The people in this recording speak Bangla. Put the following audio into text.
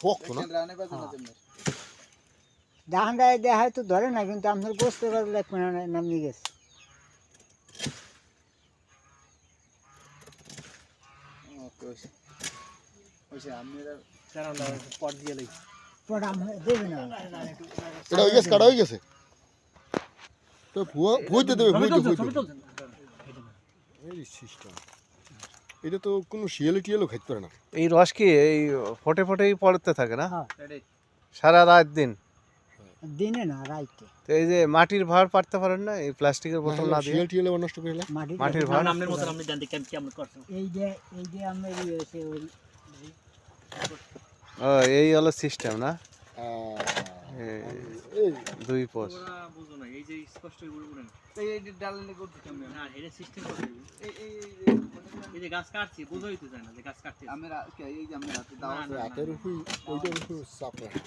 শক্ত না ডাহানটায় দেয় হয়তো ধরে না, কিন্তু আপনার গোস্ত করলে নামিয়ে গেছে। পট দেবে না, এটা হয়ে গেছে, কাটা হয়ে গেছে। তো ভুইতে দেবে, ভুইতে এই সিস্টেম। এটা তো কোনো শিয়ালে টিয়ালও খাইতে পারে না। এই রস কি এই ফটে ফটেই পড়তে থাকে না হ্যাঁ। সারা রাত দিন? দিনে না, রাইতে। তো এই যে মাটির ভাড় পারতে পারেন না এই প্লাস্টিকের বোতল না দিয়ে? শিয়াল টিয়ালে নষ্ট করে মাটির ভাড় এই যে আমরা ইয়েছে ওই ও এই হলো সিস্টেম না, এই দুই পোষ। রাতের উপর ওইটার উপর চাপ রাখে।